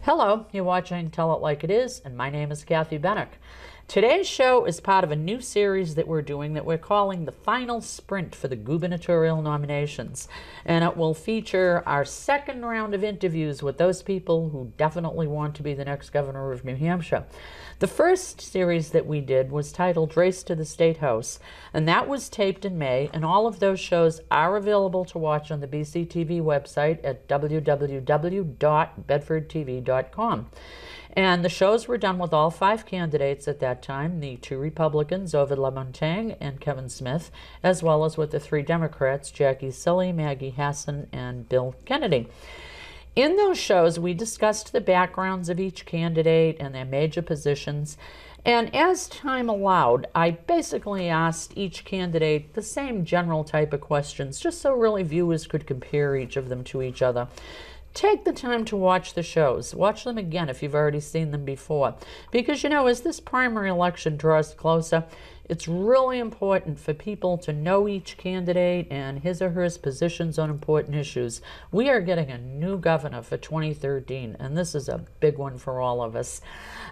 Hello, you're watching Tell It Like It Is, and my name is Kathy Benuck. Today's show is part of a new series that we're doing that we're calling the Final Sprint for the Gubernatorial nominations. And it will feature our second round of interviews with those people who definitely want to be the next governor of New Hampshire. The first series that we did was titled Race to the State House, and that was taped in May, and all of those shows are available to watch on the BCTV website at www.bedfordtv.com. And the shows were done with all 5 candidates at that time, the 2 Republicans, Ovide Lamontagne and Kevin Smith, as well as with the 3 Democrats, Jackie Silly, Maggie Hassan, and Bill Kennedy. In those shows, we discussed the backgrounds of each candidate and their major positions. And as time allowed, I basically asked each candidate the same general type of questions, just so really viewers could compare each of them to each other. Take the time to watch the shows. Watch them again if you've already seen them before. Because, you know, as this primary election draws closer, it's really important for people to know each candidate and his or her positions on important issues. We are getting a new governor for 2013, and this is a big one for all of us.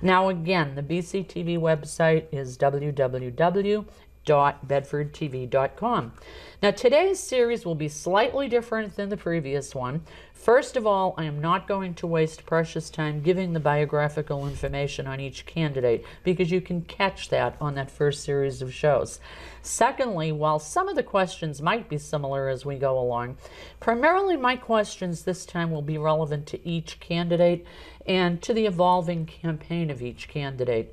Now, again, the BCTV website is www.bedfordtv.com. Now, today's series will be slightly different than the previous one. First of all, I am not going to waste precious time giving the biographical information on each candidate, because you can catch that on that first series of shows. Secondly, while some of the questions might be similar as we go along, primarily my questions this time will be relevant to each candidate and to the evolving campaign of each candidate.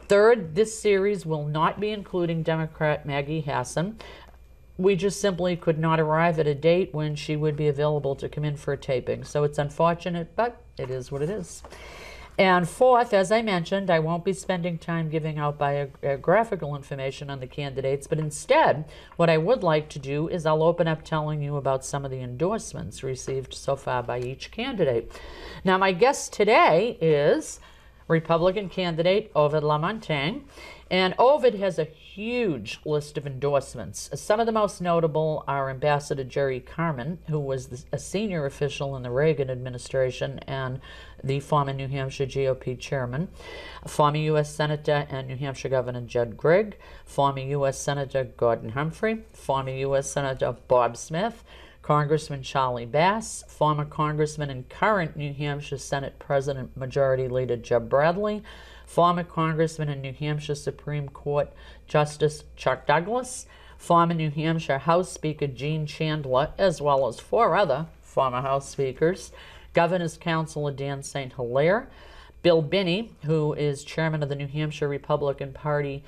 Third, this series will not be including Democrat Maggie Hassan. We just simply could not arrive at a date when she would be available to come in for a taping. So it's unfortunate, but it is what it is. And fourth, as I mentioned, I won't be spending time giving out biographical information on the candidates, but instead, what I would like to do is I'll open up telling you about some of the endorsements received so far by each candidate. Now, my guest today is Republican candidate Ovide Lamontagne, and Ovide has a huge list of endorsements. Some of the most notable are Ambassador Jerry Carmen, who was a senior official in the Reagan administration and the former New Hampshire GOP chairman, former U.S. Senator and New Hampshire Governor Judd Gregg, former U.S. Senator Gordon Humphrey, former U.S. Senator Bob Smith, Congressman Charlie Bass, former Congressman and current New Hampshire Senate President Majority Leader Jeb Bradley, former Congressman and New Hampshire Supreme Court Justice Chuck Douglas, former New Hampshire House Speaker Gene Chandler, as well as 4 other former House Speakers, Governor's Counselor Dan St. Hilaire, Bill Binney, who is chairman of the New Hampshire Republican Party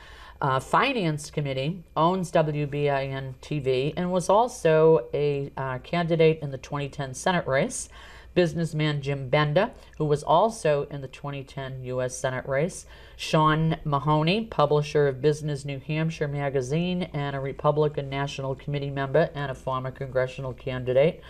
Finance Committee, owns WBIN TV, and was also a candidate in the 2010 Senate race. Businessman Jim Bender, who was also in the 2010 U.S. Senate race. Sean Mahoney, publisher of Business New Hampshire magazine and a Republican National Committee member and a former congressional candidate.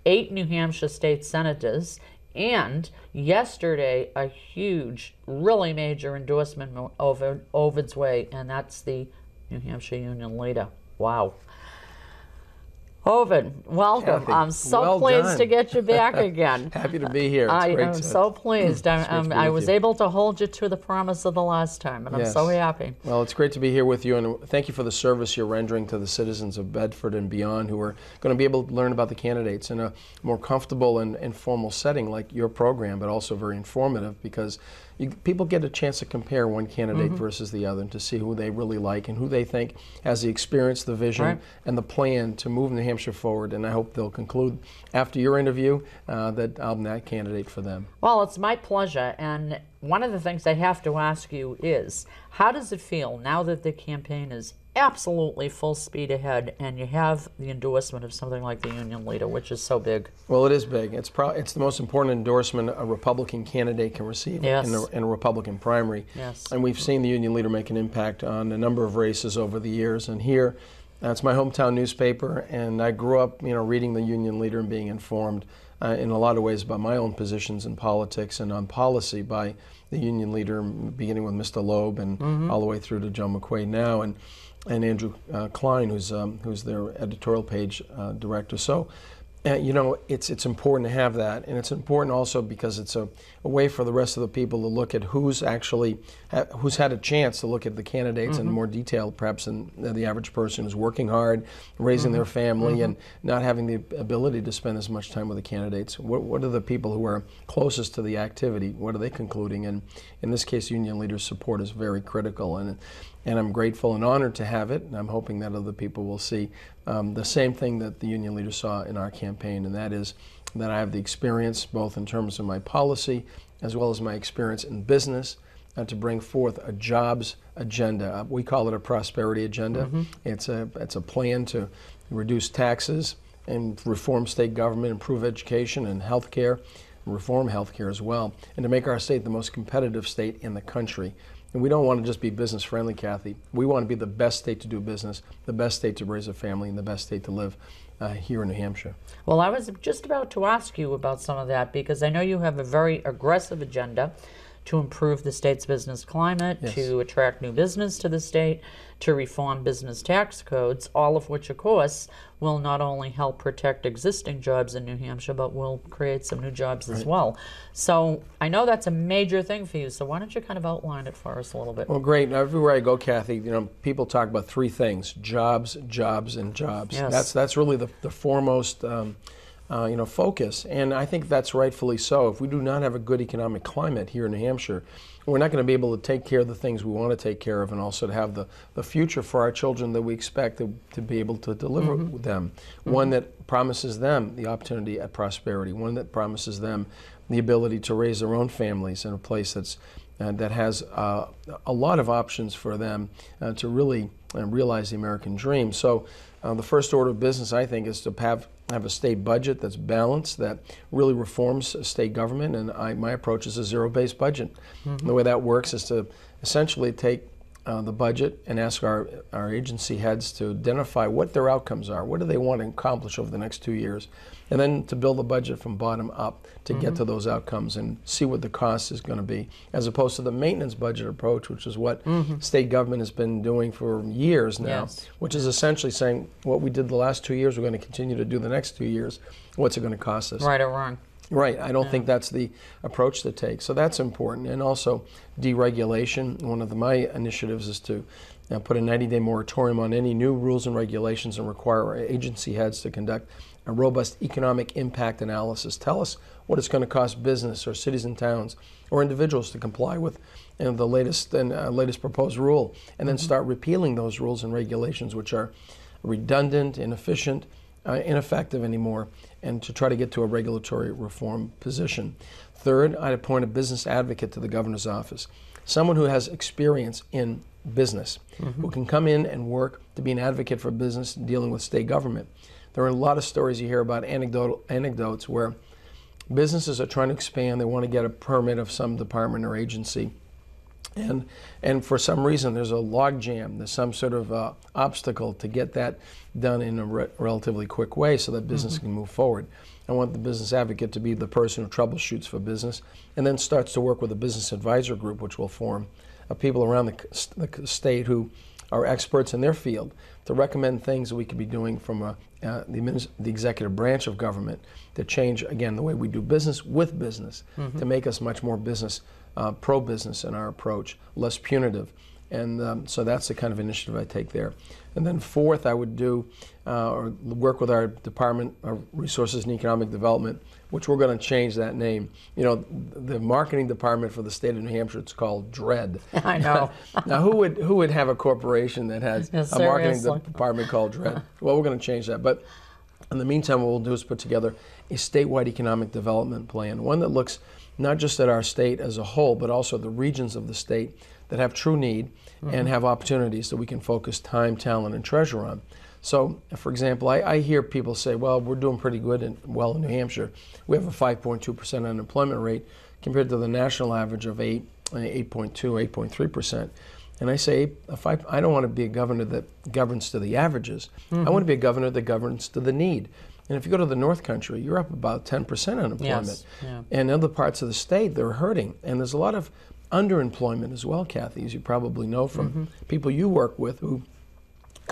8 New Hampshire state senators. And yesterday, a huge, really major endorsement over Ovide's way, and that's the New Hampshire Union Leader. Wow. Ovide, welcome. Kathy, I'm so pleased to get you back again. Happy to be here. I am so pleased. I was able to hold you to the promise of the last time, and I'm so happy. Well, it's great to be here with you, and thank you for the service you're rendering to the citizens of Bedford and beyond who are going to be able to learn about the candidates in a more comfortable and informal setting like your program, but also very informative, because people get a chance to compare one candidate versus the other and to see who they really like and who they think has the experience, the vision, and the plan to move New Hampshire forward. And I hope they'll conclude after your interview that I'm that candidate for them. Well, it's my pleasure. And one of the things I have to ask you is, how does it feel now that the campaign is absolutely full speed ahead and you have the endorsement of something like the Union Leader, which is so big? Well, it is big. It's the most important endorsement a Republican candidate can receive in a Republican primary. And we've seen the Union Leader make an impact on a number of races over the years. And here, it's my hometown newspaper, and I grew up, reading the Union Leader and being informed in a lot of ways about my own positions in politics and on policy by the Union Leader, beginning with Mr. Loeb and all the way through to Joe McQuaid now. And Andrew Klein, who's their editorial page director. So You know, it's important to have that, and it's important also because it's a way for the rest of the people to look at who's actually who's had a chance to look at the candidates in more detail, perhaps than the average person who's working hard, raising their family, and not having the ability to spend as much time with the candidates. What are the people who are closest to the activity? What are they concluding? And in this case, union leaders' support is very critical, and I'm grateful and honored to have it, and I'm hoping that other people will see the same thing that the union leaders saw in our campaign, and that is that I have the experience, both in terms of my policy as well as my experience in business, to bring forth a jobs agenda. We call it a prosperity agenda. It's a plan to reduce taxes and reform state government, improve education and health care, reform health care as well, and to make our state the most competitive state in the country. And we don't want to just be business friendly, Kathy. We want to be the best state to do business, the best state to raise a family, and the best state to live here in New Hampshire. Well, I was just about to ask you about some of that because I know you have a very aggressive agenda to improve the state's business climate, to attract new business to the state, to reform business tax codes, all of which, of course, will not only help protect existing jobs in New Hampshire, but will create some new jobs as well. So I know that's a major thing for you, so why don't you kind of outline it for us a little bit? Well, great. Now, everywhere I go, Kathy, you know, people talk about three things: jobs, jobs, and jobs. Yes. That's really the foremost focus, and I think that's rightfully so. If we do not have a good economic climate here in New Hampshire, we're not going to be able to take care of the things we want to take care of, and also to have the future for our children that we expect to be able to deliver with them. One that promises them the opportunity at prosperity, one that promises them the ability to raise their own families in a place that has a lot of options for them to really realize the American dream. So the first order of business, I think, is to have a state budget that's balanced, that really reforms state government, and my approach is a zero-based budget. The way that works is to essentially take the budget and ask our agency heads to identify what their outcomes are, what do they want to accomplish over the next 2 years, and then to build the budget from bottom up to get to those outcomes and see what the cost is going to be, as opposed to the maintenance budget approach, which is what state government has been doing for years now, which is essentially saying what we did the last 2 years, we're going to continue to do the next 2 years. What's it going to cost us? Right or wrong? Right. I don't think that's the approach to take. So that's important. And also deregulation. One of my initiatives is to put a 90-day moratorium on any new rules and regulations and require our agency heads to conduct a robust economic impact analysis. Tell us what it's going to cost business or cities and towns or individuals to comply with the latest proposed rule, and then start repealing those rules and regulations which are redundant, inefficient, ineffective anymore, and to try to get to a regulatory reform position. Third, I'd appoint a business advocate to the governor's office, someone who has experience in business, who can come in and work to be an advocate for business dealing with state government. There are a lot of stories you hear about, anecdotes where businesses are trying to expand, they want to get a permit of some department or agency, and for some reason there's a log jam, there's some sort of obstacle to get that done in a relatively quick way so that business can move forward. I want the business advocate to be the person who troubleshoots for business and then starts to work with a business advisor group, which will form of people around the state who are experts in their field to recommend things that we could be doing from the executive branch of government to change, again, the way we do business with business, to make us much more business, pro-business in our approach, less punitive. And so that's the kind of initiative I take there. And then fourth, I would do or work with our Department of Resources and Economic Development, which we're going to change that name. You know, the marketing department for the state of New Hampshire, it's called DREAD. I know. Now, who would have a corporation that has a marketing department called DREAD? Well, we're going to change that. But in the meantime, what we'll do is put together a statewide economic development plan, one that looks not just at our state as a whole, but also the regions of the state that have true need and have opportunities that we can focus time, talent, and treasure on. So, for example, I hear people say, well, we're doing pretty good in New Hampshire. We have a 5.2% unemployment rate compared to the national average of 8.2, 8.3%. And I say, I don't want to be a governor that governs to the averages. I want to be a governor that governs to the need. And if you go to the North Country, you're up about 10% unemployment. Yes. Yeah. And in other parts of the state, they're hurting. And there's a lot of underemployment as well, Kathy, as you probably know from people you work with who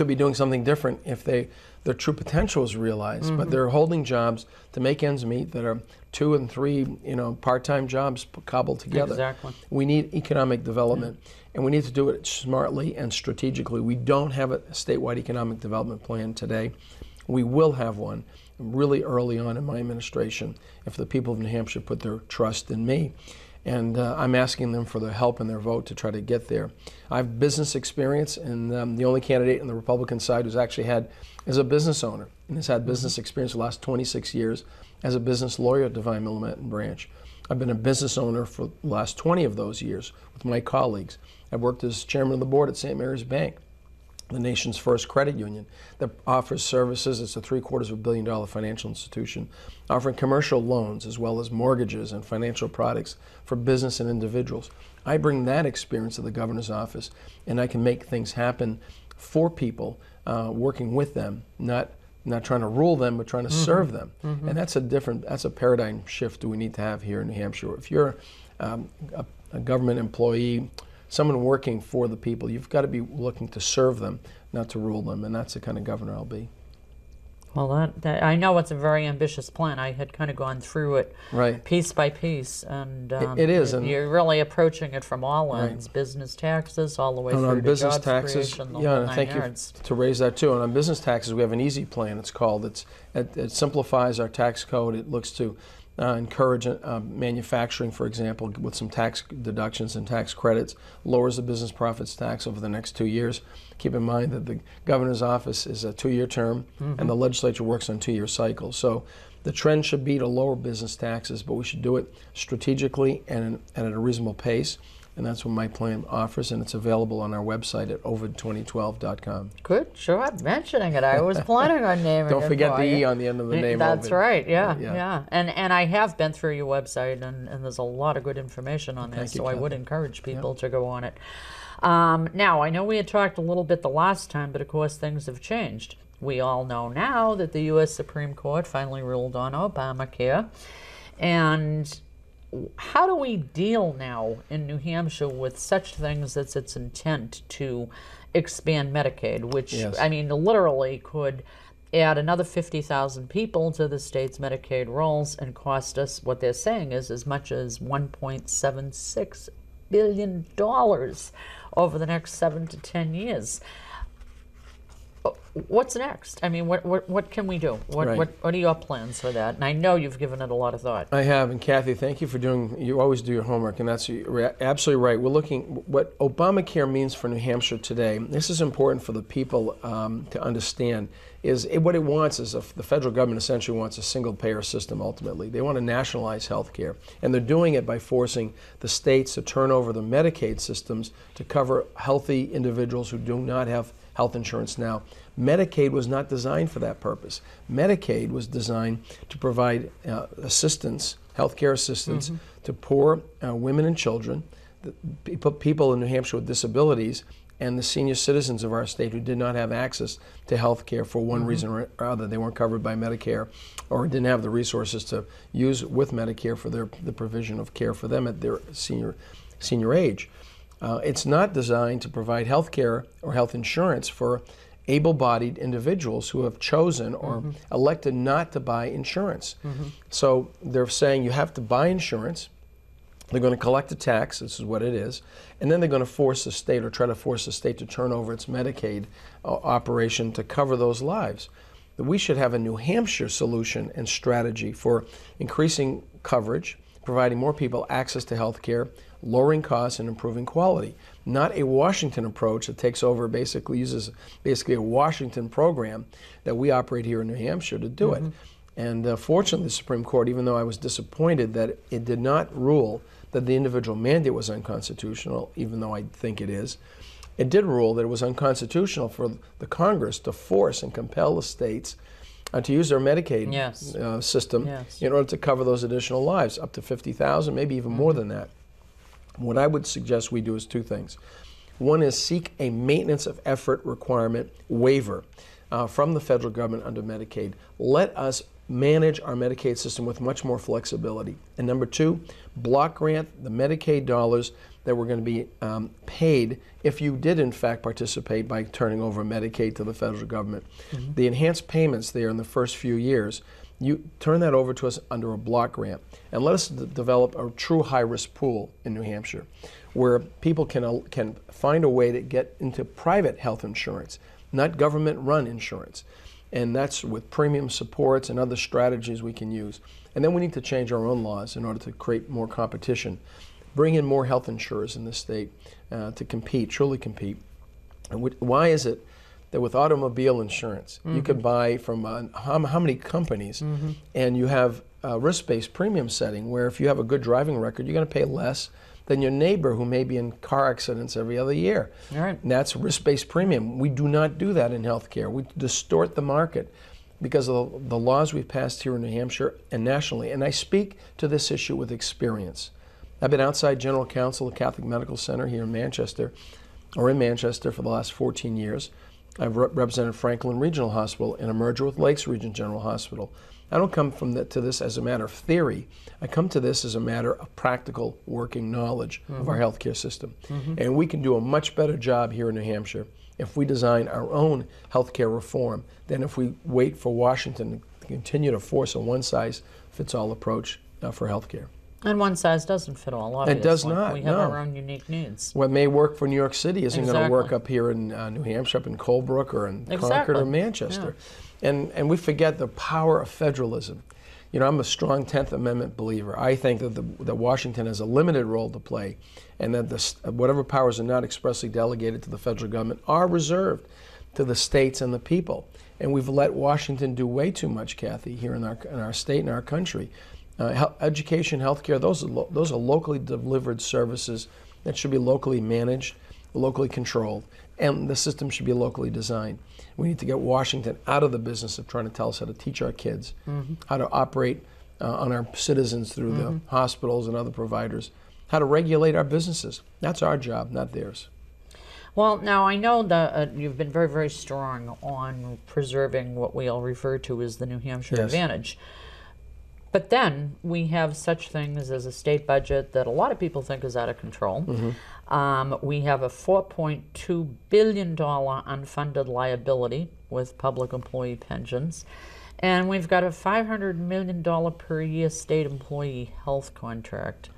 could be doing something different if their true potential is realized. But they're holding jobs to make ends meet that are 2 and 3, part-time jobs cobbled together. Exactly. We need economic development, and we need to do it smartly and strategically. We don't have a statewide economic development plan today. We will have one really early on in my administration if the people of New Hampshire put their trust in me. And I'm asking them for their help and their vote to try to get there. I have business experience, and the only candidate on the Republican side who's actually is a business owner and has had business experience for the last 26 years as a business lawyer at Divine Willamette Branch. I've been a business owner for the last 20 of those years with my colleagues. I've worked as chairman of the board at St. Mary's Bank, the nation's first credit union that offers services. It's a $750 million financial institution, offering commercial loans as well as mortgages and financial products for business and individuals. I bring that experience to the governor's office, and I can make things happen for people, working with them, not trying to rule them, but trying to serve them. And that's a paradigm shift that we need to have here in New Hampshire. If you're a government employee, someone working for the people, you've got to be looking to serve them, not to rule them, and that's the kind of governor I'll be. Well, I know it's a very ambitious plan. I had kind of gone through it piece by piece, and it is. And you're really approaching it from all ends: business taxes, all the way through on to business jobs taxes, creation, the whole nine yards. You to raise that too. And on business taxes, we have an easy plan. It's called. It simplifies our tax code. It looks to encourage manufacturing, for example, with some tax deductions and tax credits, lowers the business profits tax over the next 2 years. Keep in mind that the governor's office is a 2-year term, and the legislature works on 2-year cycles. So the trend should be to lower business taxes, but we should do it strategically and at a reasonable pace. And that's what my plan offers, and it's available on our website at ovide2012.com. Good job mentioning it. I was planning on naming it. Don't forget the E on the end of the name. That's right, yeah. And I have been through your website, and there's a lot of good information on there, so I would encourage people to go on it. Now, I know we had talked a little bit the last time, but of course things have changed. We all know now that the U.S. Supreme Court finally ruled on Obamacare, and how do we deal now in New Hampshire with such things as its intent to expand Medicaid, which, I mean, literally could add another 50,000 people to the state's Medicaid rolls and cost us, what they're saying is, as much as $1.76 billion over the next 7 to 10 years. What's next? I mean, what can we do? What are your plans for that? And I know you've given it a lot of thought. I have, and Kathy, thank you for you always do your homework, and that's absolutely right. We're looking what Obamacare means for New Hampshire today. This is important for the people to understand. What it wants is the federal government essentially wants a single-payer system ultimately. They want to nationalize health care, and they're doing it by forcing the states to turn over the Medicaid systems to cover healthy individuals who do not have health insurance now. Medicaid was not designed for that purpose. Medicaid was designed to provide assistance, healthcare assistance, to poor women and children, people in New Hampshire with disabilities, and the senior citizens of our state who did not have access to health care for one reason or other. They weren't covered by Medicare or didn't have the resources to use with Medicare for the provision of care for them at their senior age. It's not designed to provide health care or health insurance for able-bodied individuals who have chosen or elected not to buy insurance. So they're saying you have to buy insurance. They're going to collect a tax, this is what it is, and then they're going to force the state or try to force the state to turn over its Medicaid operation to cover those lives. We should have a New Hampshire solution and strategy for increasing coverage, providing more people access to health care, lowering costs and improving quality. Not a Washington approach that takes over, uses a Washington program that we operate here in New Hampshire to do it. And fortunately, the Supreme Court, even though I was disappointed that it did not rule that the individual mandate was unconstitutional, even though I think it is, it did rule that it was unconstitutional for the Congress to force and compel the states to use their Medicaid system in order to cover those additional lives, up to 50,000, maybe even more than that. What I would suggest we do is 2 things. One is seek a maintenance of effort requirement waiver from the federal government under Medicaid. Let us manage our Medicaid system with much more flexibility. And number two, block grant the Medicaid dollars that were going to be paid if you did in fact participate by turning over Medicaid to the federal government. The enhanced payments there in the first few years, you turn that over to us under a block grant and let us develop a true high-risk pool in New Hampshire where people can find a way to get into private health insurance, not government-run insurance. And that's with premium supports and other strategies we can use. And then we need to change our own laws in order to create more competition, bring in more health insurers in the state to compete, truly compete. And why is it that with automobile insurance, you could buy from how many companies, and you have a risk-based premium setting where if you have a good driving record, you're going to pay less than your neighbor who may be in car accidents every other year. All right. And that's risk-based premium. We do not do that in healthcare. We distort the market because of the laws we've passed here in New Hampshire and nationally. And I speak to this issue with experience. I've been outside general counsel of Catholic Medical Center here in Manchester for the last 14 years. I've represented Franklin Regional Hospital in a merger with Lakes Region General Hospital. I don't come to this as a matter of theory. I come to this as a matter of practical working knowledge of our healthcare system. And we can do a much better job here in New Hampshire if we design our own healthcare reform than if we wait for Washington to continue to force a one-size-fits-all approach for healthcare. And one size doesn't fit all, obviously. It does not, We have our own unique needs. What may work for New York City isn't going to work up here in New Hampshire, up in Colebrook or in Concord or Manchester. And we forget the power of federalism. You know, I'm a strong 10th Amendment believer. I think that Washington has a limited role to play and that whatever powers are not expressly delegated to the federal government are reserved to the states and the people. And we've let Washington do way too much, Kathy, here in our state and our country. Education, healthcare, those are locally delivered services that should be locally managed, locally controlled, and the system should be locally designed. We need to get Washington out of the business of trying to tell us how to teach our kids, how to operate on our citizens through the hospitals and other providers, how to regulate our businesses. That's our job, not theirs. Well, now I know that you've been very, very strong on preserving what we all refer to as the New Hampshire advantage. But then we have such things as a state budget that a lot of people think is out of control. We have a $4.2 billion unfunded liability with public employee pensions. And we've got a $500 million per year state employee health contract.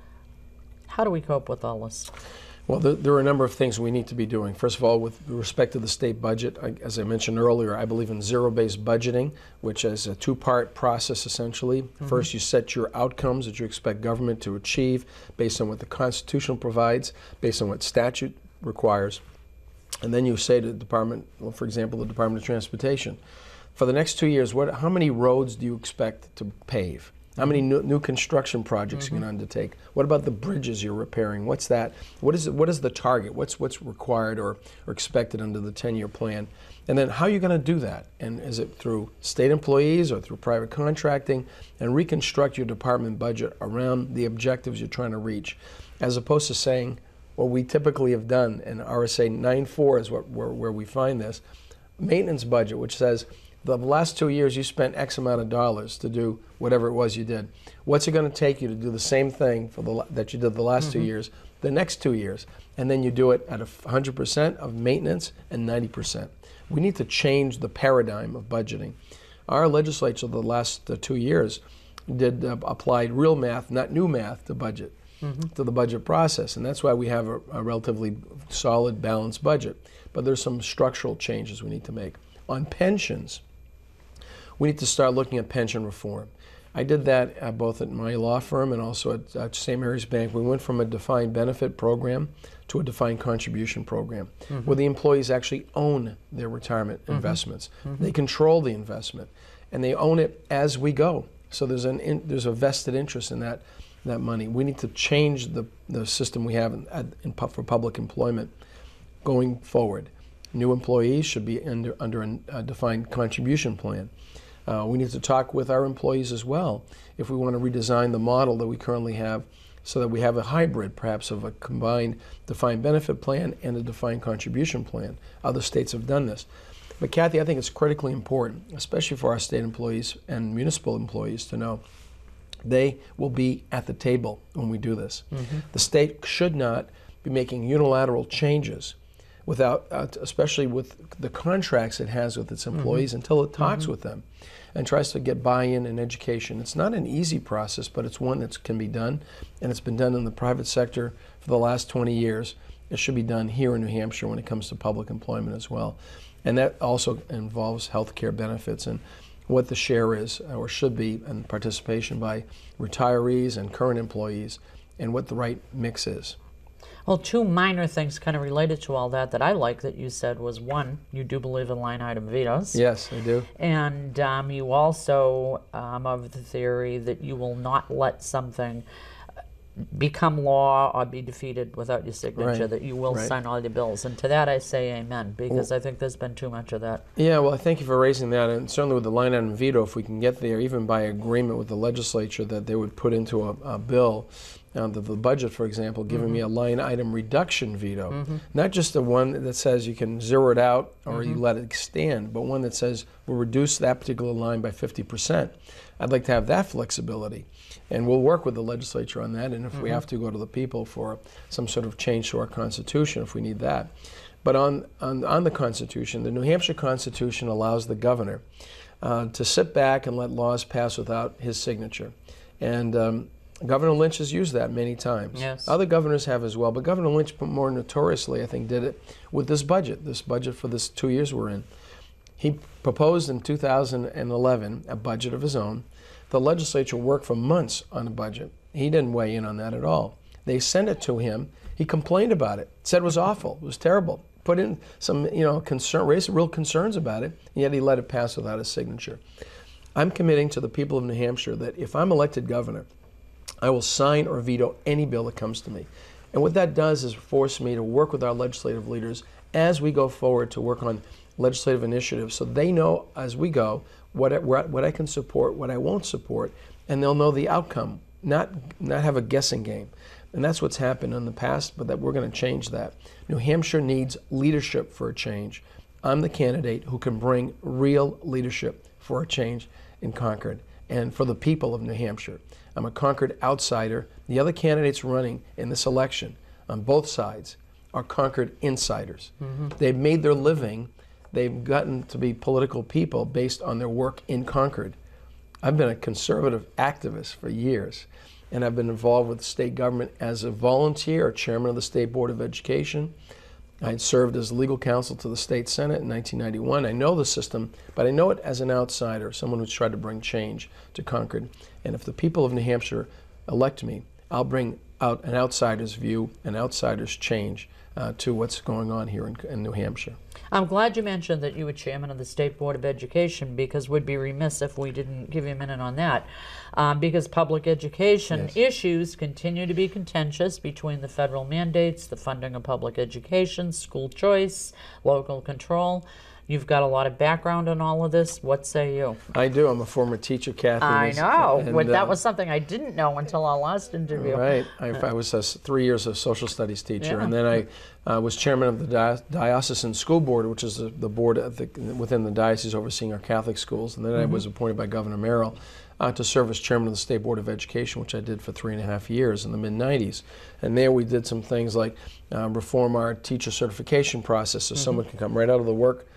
How do we cope with all this? Well, there are a number of things we need to be doing. First of all, with respect to the state budget, as I mentioned earlier, I believe in zero-based budgeting, which is a two-part process essentially. First, you set your outcomes that you expect government to achieve based on what the Constitution provides, based on what statute requires. And then you say to the department, well, for example, the Department of Transportation, for the next 2 years, how many roads do you expect to pave? How many new construction projects you can undertake? What about the bridges you're repairing? What's that? What is the target? What's required or expected under the 10-year plan? And then how are you going to do that? And is it through state employees or through private contracting? And reconstruct your department budget around the objectives you're trying to reach, as opposed to saying what we typically have done, and RSA 9.4 is where we find this, maintenance budget, which says, the last 2 years you spent X amount of dollars to do whatever it was you did. What's it going to take you to do the same thing that you did the last 2 years, the next 2 years? And then you do it at 100% of maintenance and 90%. We need to change the paradigm of budgeting. Our legislature the last 2 years applied real math, not new math, to budget, to the budget process. And that's why we have a relatively solid, balanced budget. But there's some structural changes we need to make. On pensions, we need to start looking at pension reform. I did that both at my law firm and also at St. Mary's Bank. We went from a defined benefit program to a defined contribution program, where the employees actually own their retirement investments. They control the investment, and they own it as we go. So there's a vested interest in that money. We need to change the system we have for public employment going forward. New employees should be under a defined contribution plan. We need to talk with our employees as well if we want to redesign the model that we currently have so that we have a hybrid, perhaps, of a combined defined benefit plan and a defined contribution plan. Other states have done this. But Kathy, I think it's critically important, especially for our state employees and municipal employees, to know they will be at the table when we do this. The state should not be making unilateral changes without, especially with the contracts it has with its employees, until it talks with them and tries to get buy-in and education. It's not an easy process, but it's one that can be done, and it's been done in the private sector for the last 20 years. It should be done here in New Hampshire when it comes to public employment as well. And that also involves health care benefits and what the share is, or should be, and participation by retirees and current employees, and what the right mix is. Well, two minor things kind of related to all that I like that you said was, one, you do believe in line item vetoes. Yes, I do. And you also of the theory that you will not let something become law or be defeated without your signature, that you will sign all your bills. And to that I say amen, because I think there's been too much of that. Yeah, well, thank you for raising that. And certainly with the line item veto, if we can get there, even by agreement with the legislature, that they would put into a bill, the budget, for example, giving me a line item reduction veto. Not just the one that says you can zero it out or you let it stand, but one that says we'll reduce that particular line by 50%. I'd like to have that flexibility. And we'll work with the legislature on that, and if we have to, go to the people for some sort of change to our Constitution if we need that. But on the Constitution, the New Hampshire Constitution allows the governor to sit back and let laws pass without his signature. And Governor Lynch has used that many times. Yes. Other governors have as well, but Governor Lynch more notoriously, I think, did it with this budget for this 2 years we're in. He proposed in 2011 a budget of his own. The legislature worked for months on a budget. He didn't weigh in on that at all. They sent it to him. He complained about it, said it was awful, it was terrible, put in some, raised real concerns about it, and yet he let it pass without his signature. I'm committing to the people of New Hampshire that if I'm elected governor, I will sign or veto any bill that comes to me. And what that does is force me to work with our legislative leaders as we go forward to work on legislative initiatives, so they know as we go what I can support, what I won't support, and they'll know the outcome, not have a guessing game. And that's what's happened in the past, but that we're going to change that. New Hampshire needs leadership for a change. I'm the candidate who can bring real leadership for a change in Concord and for the people of New Hampshire. I'm a Concord outsider. The other candidates running in this election on both sides are Concord insiders. They've made their living. They've gotten to be political people based on their work in Concord. I've been a conservative activist for years, and I've been involved with the state government as a volunteer, chairman of the State Board of Education. I had served as legal counsel to the state senate in 1991. I know the system, but I know it as an outsider, someone who's tried to bring change to Concord. And if the people of New Hampshire elect me, I'll bring out an outsider's view, an outsider's change to what's going on here in New Hampshire. I'm glad you mentioned that you were chairman of the State Board of Education, because we'd be remiss if we didn't give you a minute on that. Because public education issues continue to be contentious between the federal mandates, the funding of public education, school choice, local control. You've got a lot of background on all of this. What say you? I do. I'm a former teacher, Kathy. I know. And, that was something I didn't know until our last interview. Right. I was 3 years a social studies teacher, and then I was chairman of the Diocesan School Board, which is the board within the diocese overseeing our Catholic schools. And then I was appointed by Governor Merrill to serve as chairman of the State Board of Education, which I did for 3.5 years in the mid-90s. And there we did some things like reform our teacher certification process so someone can come right out of the workplace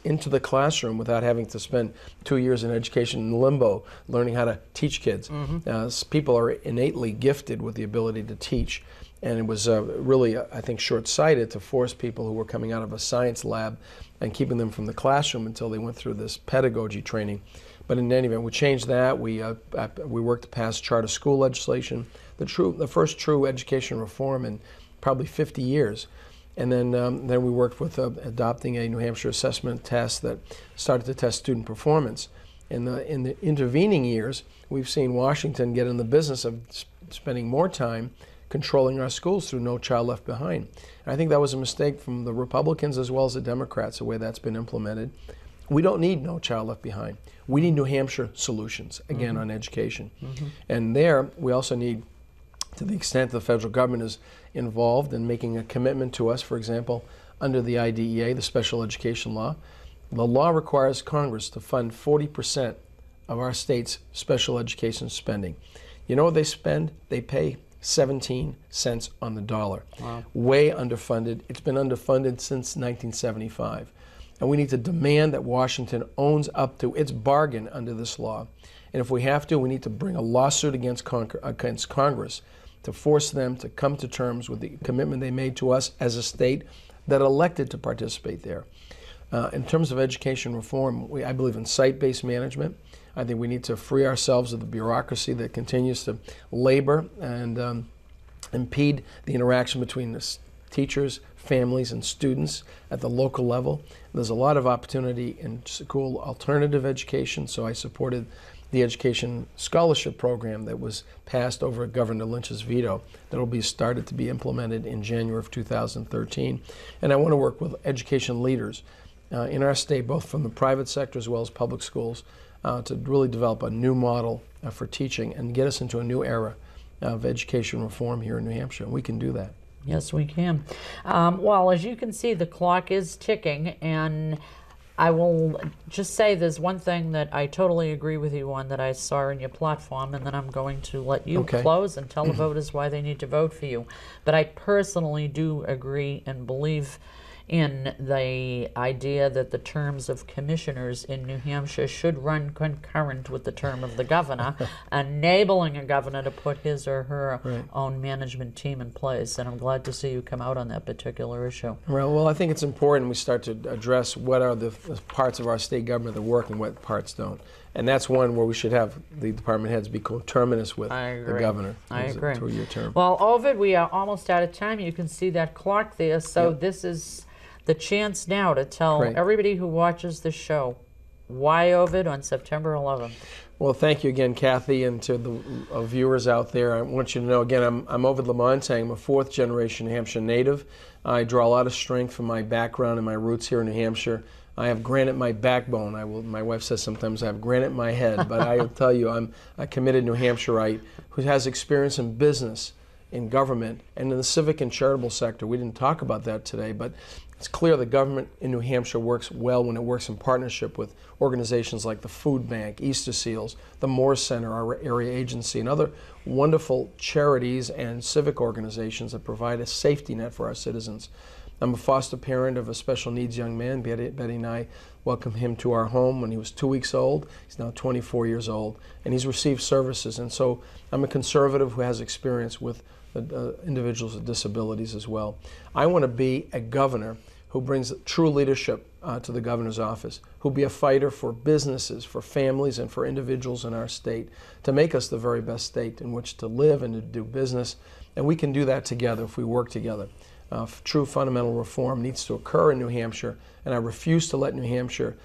into the classroom without having to spend 2 years in education in limbo learning how to teach kids. People are innately gifted with the ability to teach. And it was really, I think, short-sighted to force people who were coming out of a science lab and keeping them from the classroom until they went through this pedagogy training. But in any event, we changed that. We worked to pass charter school legislation, the first true education reform in probably 50 years. And then we worked with adopting a New Hampshire assessment test that started to test student performance. In the intervening years, we've seen Washington get in the business of spending more time controlling our schools through No Child Left Behind. And I think that was a mistake from the Republicans as well as the Democrats, the way that's been implemented. We don't need No Child Left Behind. We need New Hampshire solutions, again, on education. And there, we also need, to the extent the federal government is involved in making a commitment to us, for example, under the IDEA, the special education law, The law requires Congress to fund 40% of our state's special education spending. You know what they spend? They pay 17 cents on the dollar. Wow. Way underfunded. It's been underfunded since 1975. And we need to demand that Washington owns up to its bargain under this law. And if we have to, we need to bring a lawsuit against Congress to force them to come to terms with the commitment they made to us as a state that elected to participate there. In terms of education reform, I believe in site-based management. I think we need to free ourselves of the bureaucracy that continues to labor and impede the interaction between the teachers, families, and students at the local level. There's a lot of opportunity in school alternative education, so I supported the education scholarship program that was passed over Governor Lynch's veto that will be started to be implemented in January of 2013. And I want to work with education leaders in our state, both from the private sector as well as public schools, to really develop a new model for teaching and get us into a new era of education reform here in New Hampshire. And we can do that. Yes, we can. Well, as you can see, the clock is ticking, and I will just say there's one thing that I totally agree with you on that I saw in your platform, and then I'm going to let you close and tell the voters why they need to vote for you. But I personally do agree and believe in the idea that the terms of commissioners in New Hampshire should run concurrent with the term of the governor, enabling a governor to put his or her own management team in place. And I'm glad to see you come out on that particular issue. Well, I think it's important we start to address what are the parts of our state government that work and what parts don't. And that's one where we should have the department heads be coterminous with the governor. I agree. 2-year term. Well, Ovid, we are almost out of time. You can see that clock there. So this is the chance now to tell everybody who watches the show why Ovid on September 11th. Well, thank you again, Kathy, and to the viewers out there. I want you to know, again, I'm Ovide Lamontagne. I'm a fourth-generation New Hampshire native. I draw a lot of strength from my background and my roots here in New Hampshire. I have granite in my backbone. My wife says sometimes I have granite in my head, but I will tell you I'm a committed New Hampshireite who has experience in business, in government, and in the civic and charitable sector. We didn't talk about that today, but it's clear the government in New Hampshire works well when it works in partnership with organizations like the Food Bank, Easter Seals, the Moore Center, our area agency, and other wonderful charities and civic organizations that provide a safety net for our citizens. I'm a foster parent of a special needs young man. Betty and I welcomed him to our home when he was 2 weeks old. He's now 24 years old, and he's received services. And so I'm a conservative who has experience with individuals with disabilities as well. I want to be a governor who brings true leadership to the governor's office, who'll be a fighter for businesses, for families, and for individuals in our state to make us the very best state in which to live and to do business. And we can do that together if we work together. True fundamental reform needs to occur in New Hampshire, and I refuse to let New Hampshire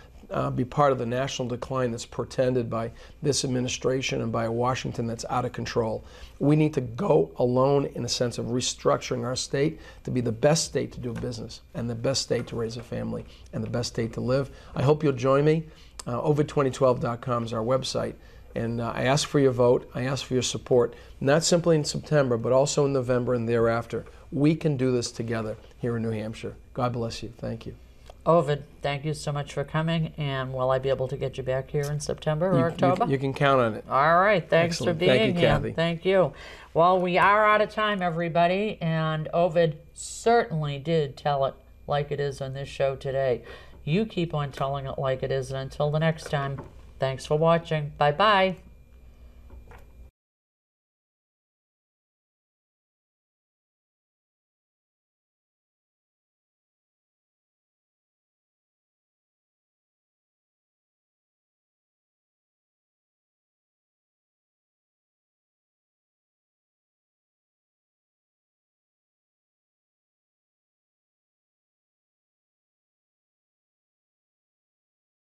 be part of the national decline that's portended by this administration and by a Washington that's out of control. We need to go alone in a sense of restructuring our state to be the best state to do business and the best state to raise a family and the best state to live. I hope you'll join me. Ovid2012.com is our website. And I ask for your vote. I ask for your support, not simply in September, but also in November and thereafter. We can do this together here in New Hampshire. God bless you. Thank you. Ovid, thank you so much for coming, and will I be able to get you back here in September or October? You can count on it. All right, thanks Excellent. for being Thank you, here. Kathy. Thank you. Well, we are out of time, everybody, and Ovid certainly did tell it like it is on this show today. You keep on telling it like it is, and until the next time, thanks for watching. Bye-bye.